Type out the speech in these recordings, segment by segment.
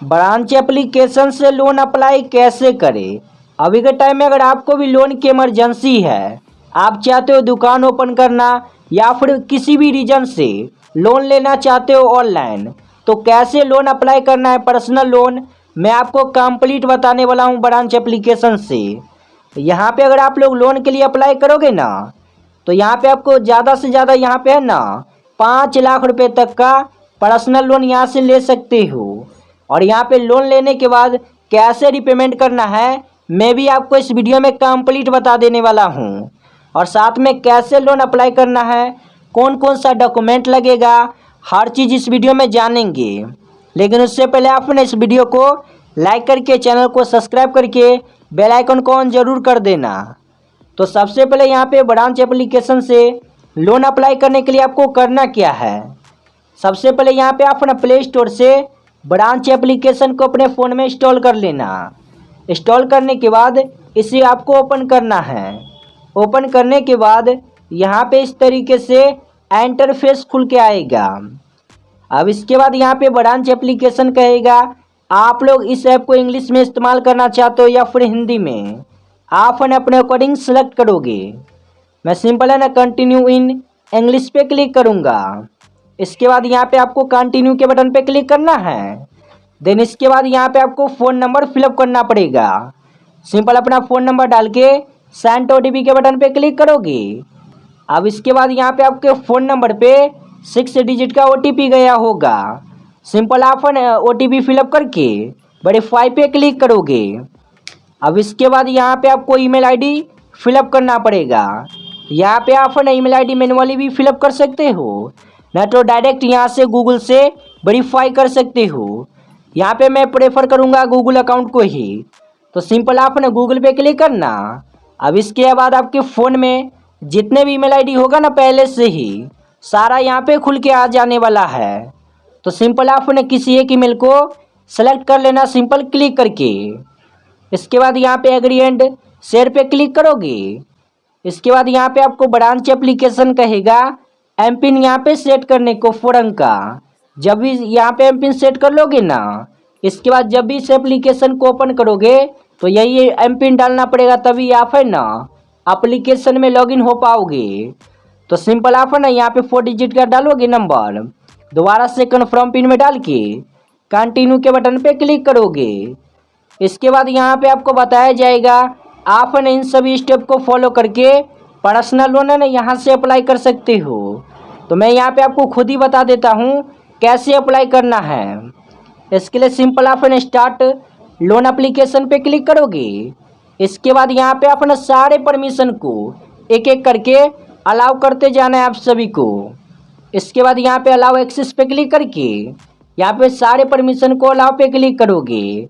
Branch application से loan apply कैसे करें। अभी के टाइम में अगर आपको भी लोन की इमरजेंसी है, आप चाहते हो दुकान ओपन करना या फिर किसी भी रीजन से लोन लेना चाहते हो ऑनलाइन, तो कैसे लोन अप्लाई करना है पर्सनल लोन, मैं आपको कंप्लीट बताने वाला हूं ब्रांच एप्लीकेशन से। यहाँ पे अगर आप लोग लोन के लिए अप्लाई करोगे ना, तो यहाँ पे आपको ज़्यादा से ज़्यादा यहाँ पे है ना 5 लाख रुपए तक का पर्सनल लोन यहाँ से ले सकते हो। और यहाँ पे लोन लेने के बाद कैसे रिपेमेंट करना है, मैं भी आपको इस वीडियो में कंप्लीट बता देने वाला हूँ। और साथ में कैसे लोन अप्लाई करना है, कौन कौन सा डॉक्यूमेंट लगेगा, हर चीज़ इस वीडियो में जानेंगे। लेकिन उससे पहले आपने इस वीडियो को लाइक करके चैनल को सब्सक्राइब करके बेल आइकन को ऑन जरूर कर देना। तो सबसे पहले यहाँ पे ब्रांच एप्लीकेशन से लोन अप्लाई करने के लिए आपको करना क्या है। सबसे पहले यहाँ पे आप अपना प्ले स्टोर से ब्रांच एप्लीकेशन को अपने फ़ोन में इंस्टॉल कर लेना। इंस्टॉल करने के बाद इसे आपको ओपन करना है। ओपन करने के बाद यहाँ पे इस तरीके से इंटरफेस खुल के आएगा। अब इसके बाद यहाँ पे ब्रांच एप्लीकेशन कहेगा आप लोग इस ऐप को इंग्लिश में इस्तेमाल करना चाहते हो या फिर हिंदी में, आप अपने अकॉर्डिंग सेलेक्ट करोगे। मैं सिंपल है ना कंटिन्यू इन इंग्लिश पे क्लिक करूँगा। इसके बाद यहाँ पे आपको कंटिन्यू के बटन पे क्लिक करना है। देन इसके बाद यहाँ पे आपको फ़ोन नंबर फिलअप करना पड़ेगा। सिंपल अपना फ़ोन नंबर डाल के सेंड OTP के बटन पे क्लिक करोगे। अब इसके बाद यहाँ पे आपके फ़ोन नंबर पे 6 डिजिट का OTP गया होगा। सिंपल आप OTP फिलअप करके वेरीफाई पे क्लिक करोगे। अब इसके बाद यहाँ पे आपको ईमेल आईडी फिलअप करना पड़ेगा। यहाँ पे आप ईमेल आईडी मैनुअली भी फिलअप कर सकते हो, ना तो डायरेक्ट यहाँ से गूगल से वेरीफाई कर सकते हो। यहाँ पे मैं प्रेफर करूँगा गूगल अकाउंट को ही। तो सिंपल आपने गूगल पे क्लिक करना। अब इसके बाद आपके फ़ोन में जितने भी ईमेल आईडी होगा ना पहले से ही सारा यहाँ पे खुल के आ जाने वाला है। तो सिंपल आपने किसी एक ईमेल को सेलेक्ट कर लेना सिंपल क्लिक करके। इसके बाद यहाँ पे एग्री एंड शेयर पे क्लिक करोगे। इसके बाद यहाँ पे आपको ब्रांच एप्लीकेशन कहेगा एम पिन यहाँ पे सेट करने को 4 अंक का। जब भी यहाँ पे एम पिन सेट कर लोगे ना, इसके बाद जब भी इस एप्लीकेशन को ओपन करोगे तो यही एम पिन डालना पड़ेगा, तभी आप है ना एप्लीकेशन में लॉगिन हो पाओगे। तो सिंपल आप है ना यहाँ पे 4 डिजिट का डालोगे नंबर, दोबारा से कन्फर्म पिन में डाल के कंटिन्यू के बटन पे क्लिक करोगे। इसके बाद यहाँ पे आपको बताया जाएगा आप है ना इन सभी स्टेप को फॉलो करके पर्सनल लोन है ना यहाँ से अप्लाई कर सकते हो। तो मैं यहाँ पे आपको खुद ही बता देता हूँ कैसे अप्लाई करना है। इसके लिए सिंपल आप है ना स्टार्ट लोन एप्लीकेशन पे क्लिक करोगे। इसके बाद यहाँ पे अपना सारे परमिशन को एक एक करके अलाउ करते जाना है आप सभी को। इसके बाद यहाँ पे अलाउ एक्सेस पे क्लिक करके यहाँ पे सारे परमिशन को अलाउ पे क्लिक करोगे।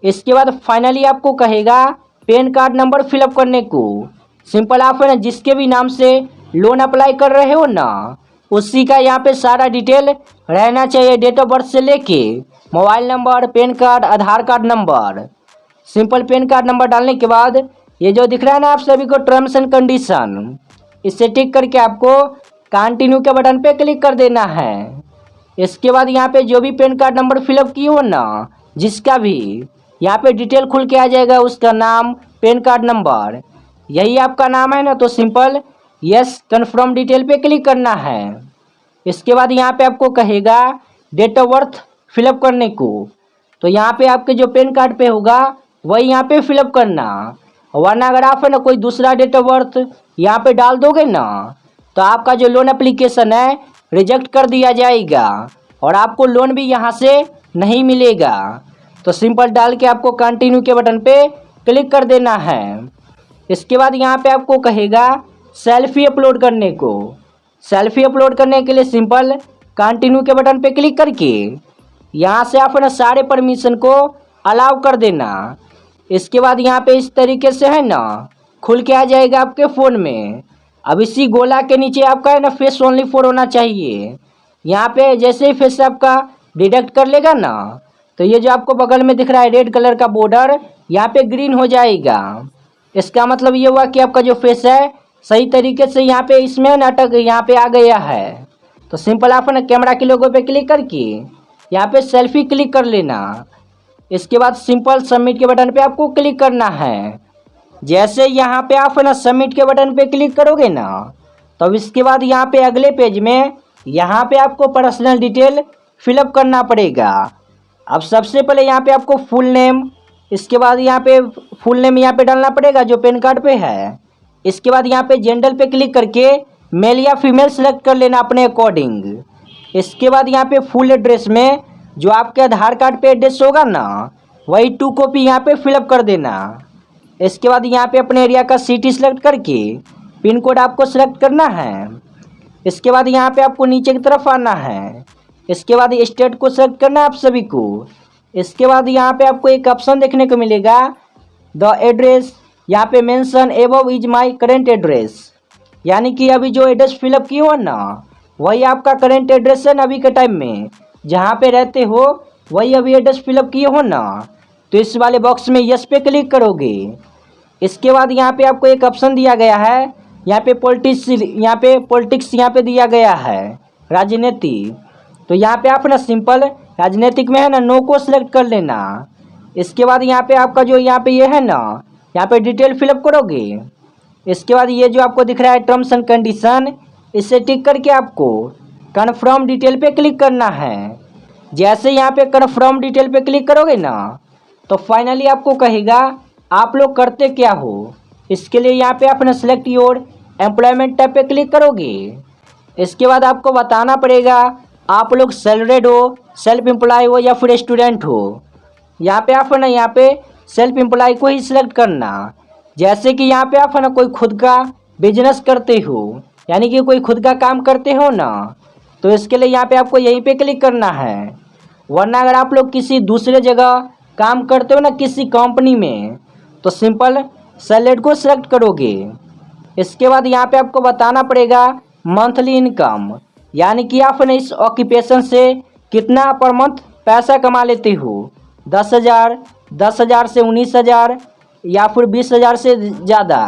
इसके बाद फाइनली आपको कहेगा पैन कार्ड नंबर फिलअप करने को। सिंपल आप है ना जिसके भी नाम से लोन अप्लाई कर रहे हो ना, उसी का यहाँ पे सारा डिटेल रहना चाहिए, डेट ऑफ बर्थ से लेके mobile number, pan card, Aadhaar card number. Simple pan card number डालने के बाद ये जो दिख रहा है ना आप सभी को टर्म्स एंड कंडीशन, इससे टिक करके आपको कंटिन्यू के बटन पे क्लिक कर देना है। इसके बाद यहाँ पे जो भी पैन कार्ड नंबर फिलअप किए हो ना, जिसका भी यहाँ पे डिटेल खुल के आ जाएगा, उसका नाम, पैन कार्ड नंबर, यही आपका नाम है ना, तो सिंपल यस कन्फर्म डिटेल पे क्लिक करना है। इसके बाद यहाँ पे आपको कहेगा डेट ऑफ बर्थ फिलअप करने को। तो यहाँ पे आपके जो पैन कार्ड पे होगा वही यहाँ पे फिलअप करना, वरना अगर आप है ना कोई दूसरा डेट ऑफ बर्थ यहाँ पे डाल दोगे ना, तो आपका जो लोन एप्लीकेशन है रिजेक्ट कर दिया जाएगा और आपको लोन भी यहाँ से नहीं मिलेगा। तो सिंपल डाल के आपको कंटिन्यू के बटन पे क्लिक कर देना है। इसके बाद यहाँ पे आपको कहेगा सेल्फी अपलोड करने को। सेल्फी अपलोड करने के लिए सिंपल कंटिन्यू के बटन पे क्लिक करके यहाँ से आप ना सारे परमिशन को अलाउ कर देना। इसके बाद यहाँ पे इस तरीके से है ना खुल के आ जाएगा आपके फ़ोन में। अब इसी गोला के नीचे आपका है ना फेस ओनली 4 होना चाहिए। यहाँ पे जैसे ही फेस आपका डिटेक्ट कर लेगा ना, तो ये जो आपको बगल में दिख रहा है रेड कलर का बॉर्डर, यहाँ पे ग्रीन हो जाएगा। इसका मतलब ये हुआ कि आपका जो फेस है सही तरीके से यहाँ पे इसमें नाटक यहाँ पे आ गया है। तो सिंपल आप ना कैमरा के लोगो पे क्लिक करके यहाँ पे सेल्फी क्लिक कर लेना। इसके बाद सिंपल सबमिट के बटन पे आपको क्लिक करना है। जैसे यहाँ पे आप ना सबमिट के बटन पे क्लिक करोगे ना, तब इसके बाद यहाँ पे अगले पेज में यहाँ पे आपको पर्सनल डिटेल फिलअप करना पड़ेगा। अब सबसे पहले यहाँ पे आपको फुल नेम, इसके बाद यहाँ पे फुल नेम यहाँ पे डालना पड़ेगा जो पैन कार्ड पे है। इसके बाद यहाँ पे जेंडर पे क्लिक करके मेल या फीमेल सेलेक्ट कर लेना अपने अकॉर्डिंग। इसके बाद यहाँ पे फुल एड्रेस में जो आपके आधार कार्ड पे एड्रेस होगा ना, वही 2 कॉपी यहाँ पे फिलअप कर देना। इसके बाद यहाँ पे अपने एरिया का सिटी सेलेक्ट करके पिन कोड आपको सेलेक्ट करना है। इसके बाद यहाँ पे आपको नीचे की तरफ आना है। इसके बाद स्टेट को सेलेक्ट करना है आप सभी को। इसके बाद यहाँ पे आपको एक ऑप्शन देखने को मिलेगा, द एड्रेस, यहाँ पे mention above is my current address, यानी कि अभी जो एड्रेस फिलअप किए हो ना, वही आपका करेंट एड्रेस है ना, अभी के टाइम में जहाँ पे रहते हो वही अभी एड्रेस फिलअप किए हो ना, तो इस वाले बॉक्स में यस पे क्लिक करोगे। इसके बाद यहाँ पे आपको एक ऑप्शन दिया गया है, यहाँ पे पॉलिटिक्स यहाँ पे दिया गया है, राजनीति। तो यहाँ पे आप ना सिंपल राजनीतिक में है ना नो को सिलेक्ट कर लेना। इसके बाद यहाँ पे आपका जो यहाँ पे ये है ना, यहाँ पे डिटेल फिलअप करोगे। इसके बाद ये जो आपको दिख रहा है टर्म्स एंड कंडीशन, इसे टिक करके आपको कन्फर्म डिटेल पे क्लिक करना है। जैसे यहाँ पे कन्फर्म डिटेल पे क्लिक करोगे ना, तो फाइनली आपको कहेगा आप लोग करते क्या हो। इसके लिए यहाँ पे अपना सेलेक्ट योर एम्प्लॉयमेंट टैब पे क्लिक करोगे। इसके बाद आपको बताना पड़ेगा आप लोग सैलरीड हो, सेल्फ एम्प्लॉय हो या फिर स्टूडेंट हो। यहाँ पे आप ना यहाँ पे सेल्फ एम्प्लॉय को ही सिलेक्ट करना। जैसे कि यहाँ पे आप ना कोई खुद का बिजनेस करते हो, यानी कि कोई खुद का काम करते हो ना, तो इसके लिए यहाँ पे आपको यहीं पे क्लिक करना है। वरना अगर आप लोग किसी दूसरे जगह काम करते हो ना, किसी कंपनी में, तो सिंपल सैलरीड को सिलेक्ट करोगे। इसके बाद यहाँ पे आपको बताना पड़ेगा मंथली इनकम, यानी कि आप ना इस ऑक्यूपेशन से कितना पर मंथ पैसा कमा लेते हो। 10,000, 10,000 से 19,000 या फिर 20,000 से ज़्यादा।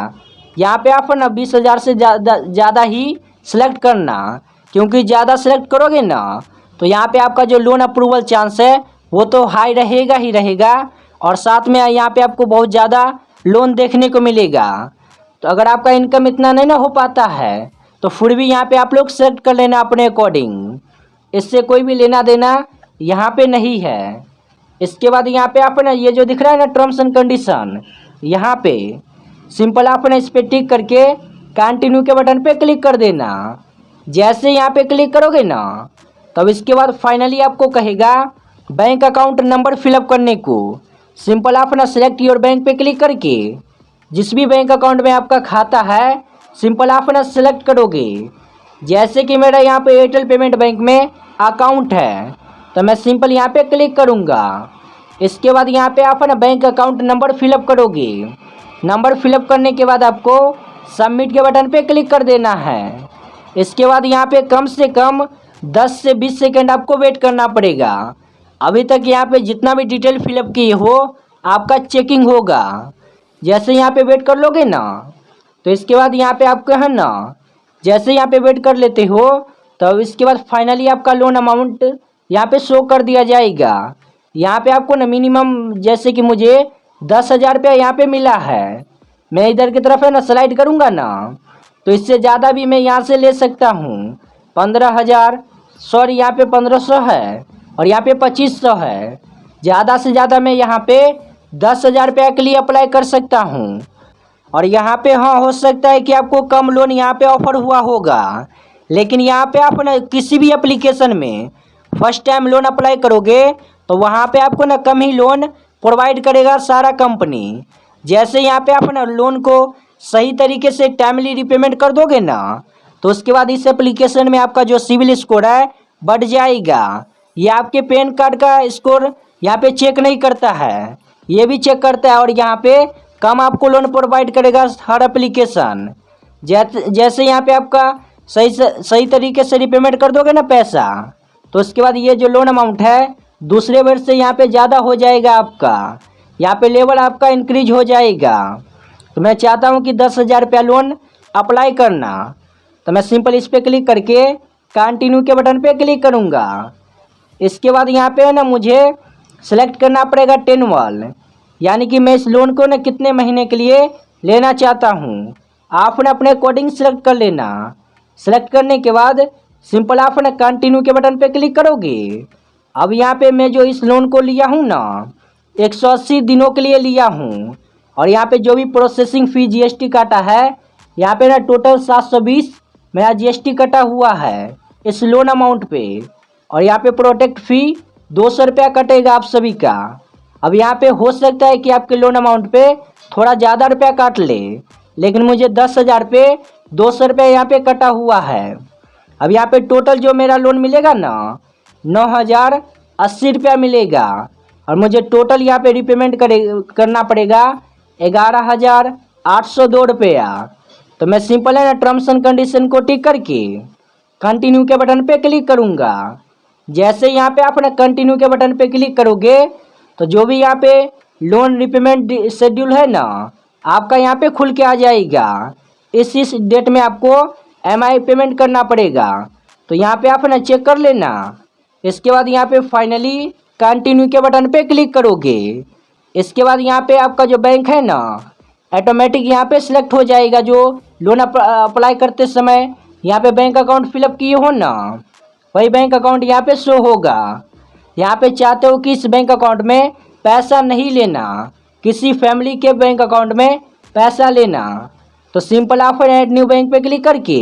यहाँ पे आप ना 20,000 से ज़्यादा ही सिलेक्ट करना, क्योंकि ज़्यादा सिलेक्ट करोगे ना, तो यहाँ पे आपका जो लोन अप्रूवल चांस है वो तो हाई रहेगा ही रहेगा, और साथ में यहाँ पे आपको बहुत ज़्यादा लोन देखने को मिलेगा। तो अगर आपका इनकम इतना नहीं ना हो पाता है, तो फिर भी यहाँ पे आप लोग सेलेक्ट कर लेना अपने अकॉर्डिंग। इससे कोई भी लेना देना यहाँ पे नहीं है। इसके बाद यहाँ पे आप ना ये जो दिख रहा है ना टर्म्स एंड कंडीशन, यहाँ पे सिंपल आप ना इस पर टिक करके कंटिन्यू के बटन पे क्लिक कर देना। जैसे यहाँ पे क्लिक करोगे ना, तब इसके बाद फाइनली आपको कहेगा बैंक अकाउंट नंबर फिलअप करने को। सिंपल आप ना सेलेक्ट योर बैंक पे क्लिक करके जिस भी बैंक अकाउंट में आपका खाता है, सिंपल आप ना सेलेक्ट करोगे। जैसे कि मेरा यहाँ पे एयरटेल पेमेंट बैंक में अकाउंट है, तो मैं सिंपल यहाँ पे क्लिक करूँगा। इसके बाद यहाँ पे आप ना बैंक अकाउंट नंबर फिलअप करोगे। नंबर फिलअप करने के बाद आपको सबमिट के बटन पे क्लिक कर देना है। इसके बाद यहाँ पे कम से कम 10 से 20 सेकंड आपको वेट करना पड़ेगा। अभी तक यहाँ पे जितना भी डिटेल फिलअप किए हो आपका चेकिंग होगा। जैसे यहाँ पे वेट कर लोगे ना, तो इसके बाद यहाँ पे आपको है ना, जैसे यहाँ पे वेट कर लेते हो, तो इसके बाद फाइनली आपका लोन अमाउंट यहाँ पे शो कर दिया जाएगा। यहाँ पे आपको ना मिनिमम, जैसे कि मुझे 10,000 रुपया यहाँ पे मिला है, मैं इधर की तरफ है ना स्लाइड करूँगा ना, तो इससे ज़्यादा भी मैं यहाँ से ले सकता हूँ। 15,000, सॉरी यहाँ पे 1,500 है और यहाँ पे 2,500 है। ज़्यादा से ज़्यादा मैं यहाँ पे 10,000 रुपया के लिए अप्लाई कर सकता हूँ। और यहाँ पे हाँ, हो सकता है कि आपको कम लोन यहाँ पे ऑफर हुआ होगा, लेकिन यहाँ पे आप ना किसी भी एप्लीकेशन में फर्स्ट टाइम लोन अप्लाई करोगे तो वहाँ पे आपको ना कम ही लोन प्रोवाइड करेगा सारा कंपनी। जैसे यहाँ पे आप ना लोन को सही तरीके से टाइमली रिपेमेंट कर दोगे ना, तो उसके बाद इस एप्लीकेशन में आपका जो सिविल स्कोर है बढ़ जाएगा। ये आपके पैन कार्ड का स्कोर यहाँ पे चेक नहीं करता है, ये भी चेक करता है, और यहाँ पे कम आपको लोन प्रोवाइड करेगा हर एप्लीकेशन। जैसे यहाँ पे आपका सही तरीके से रिपेमेंट कर दोगे ना पैसा, तो उसके बाद ये जो लोन अमाउंट है दूसरे वर्ष से यहाँ पे ज़्यादा हो जाएगा आपका, यहाँ पे लेवल आपका इंक्रीज हो जाएगा। तो मैं चाहता हूँ कि 10,000 रुपया लोन अप्लाई करना, तो मैं सिंपल इस पर क्लिक करके कंटिन्यू के बटन पे क्लिक करूँगा। इसके बाद यहाँ पे ना मुझे सेलेक्ट करना पड़ेगा टेन्युअल, यानी कि मैं इस लोन को ना कितने महीने के लिए लेना चाहता हूँ। आपने अपने अकॉर्डिंग सेलेक्ट कर लेना। सेलेक्ट करने के बाद सिंपल आप ना कंटिन्यू के बटन पे क्लिक करोगे। अब यहाँ पे मैं जो इस लोन को लिया हूँ ना 180 दिनों के लिए लिया हूँ, और यहाँ पे जो भी प्रोसेसिंग फ़ी जीएसटी काटा है, यहाँ पे ना टोटल 720 मेरा जीएसटी कटा हुआ है इस लोन अमाउंट पे। और यहाँ पे प्रोटेक्ट फ़ी 200 रुपया कटेगा आप सभी का। अब यहाँ पे हो सकता है कि आपके लोन अमाउंट पे थोड़ा ज़्यादा रुपया काट ले, लेकिन मुझे 10,000 पे 200 रुपया यहाँ पे कटा हुआ है। अब यहाँ पे टोटल जो मेरा लोन मिलेगा ना 9,080 रुपया मिलेगा, और मुझे टोटल यहाँ पे रिपेमेंट करना पड़ेगा 11,802 रुपया। तो मैं सिंपल है ना टर्म्स एंड कंडीशन को टिक करके कंटिन्यू के बटन पे क्लिक करूँगा। जैसे यहाँ पे आप ना कंटिन्यू के बटन पे क्लिक करोगे तो जो भी यहाँ पे लोन रिपेमेंट शेड्यूल है ना आपका यहाँ पे खुल के आ जाएगा। इस डेट में आपको एमआई पेमेंट करना पड़ेगा, तो यहाँ पे आप ना चेक कर लेना। इसके बाद यहाँ पे फाइनली कंटिन्यू के बटन पे क्लिक करोगे। इसके बाद यहाँ पे आपका जो बैंक है ना ऑटोमेटिक यहाँ पे सिलेक्ट हो जाएगा। जो लोन अप्लाई करते समय यहाँ पे बैंक अकाउंट फिलअप किए हो ना वही बैंक अकाउंट यहाँ पे शो होगा। यहाँ पे चाहते हो कि इस बैंक अकाउंट में पैसा नहीं लेना, किसी फैमिली के बैंक अकाउंट में पैसा लेना, तो सिंपल आप ऐड न्यू बैंक पे क्लिक करके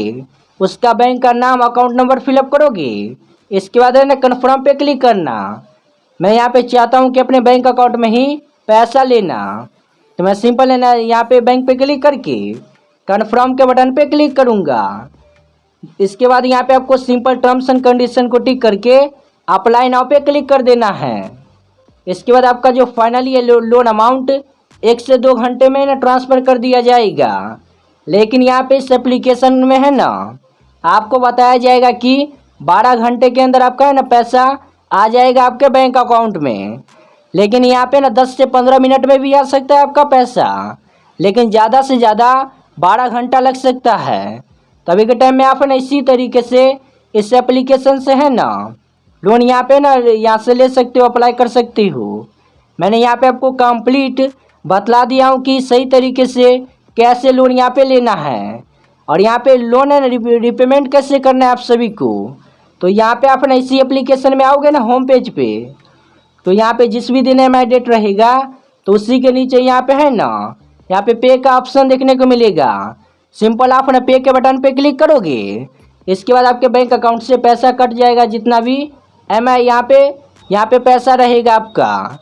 उसका बैंक का नाम अकाउंट नंबर फिलअप करोगे। इसके बाद है ना कन्फर्म पे क्लिक करना। मैं यहाँ पे चाहता हूँ कि अपने बैंक अकाउंट में ही पैसा लेना, तो मैं सिंपल है ना यहाँ पे बैंक पे क्लिक करके कन्फर्म के बटन पे क्लिक करूँगा। इसके बाद यहाँ पे आपको सिंपल टर्म्स एंड कंडीशन को टिक करके अप्लाई नाउ पे क्लिक कर देना है। इसके बाद आपका जो फाइनली ये लोन अमाउंट 1 से 2 घंटे में ना ट्रांसफ़र कर दिया जाएगा। लेकिन यहाँ पे इस एप्लीकेशन में है ना आपको बताया जाएगा कि 12 घंटे के अंदर आपका है ना पैसा आ जाएगा आपके बैंक अकाउंट में। लेकिन यहाँ पे ना 10 से 15 मिनट में भी आ सकता है आपका पैसा, लेकिन ज़्यादा से ज़्यादा 12 घंटा लग सकता है। तभी के टाइम में आप ना इसी तरीके से इस एप्लीकेशन से है ना लोन यहाँ पे ना यहाँ से ले सकते हो, अप्लाई कर सकती हो। मैंने यहाँ पे आपको कंप्लीट बतला दिया हूँ कि सही तरीके से कैसे लोन यहाँ पे लेना है, और यहाँ पे लोन है ना रिपेमेंट कैसे करना है आप सभी को। तो यहाँ पे आप ना इसी एप्लीकेशन में आओगे ना होम पेज पे, तो यहाँ पे जिस भी दिन एमआई डेट रहेगा तो उसी के नीचे यहाँ पे है ना यहाँ पे पे का ऑप्शन देखने को मिलेगा। सिंपल आप ना पे के बटन पे क्लिक करोगे। इसके बाद आपके बैंक अकाउंट से पैसा कट जाएगा, जितना भी एमआई यहाँ पे पैसा रहेगा आपका।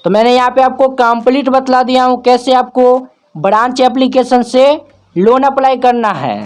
तो मैंने यहाँ पे आपको कंप्लीट बतला दिया हूँ कैसे आपको ब्रांच एप्लीकेशन से लोन अप्लाई करना है।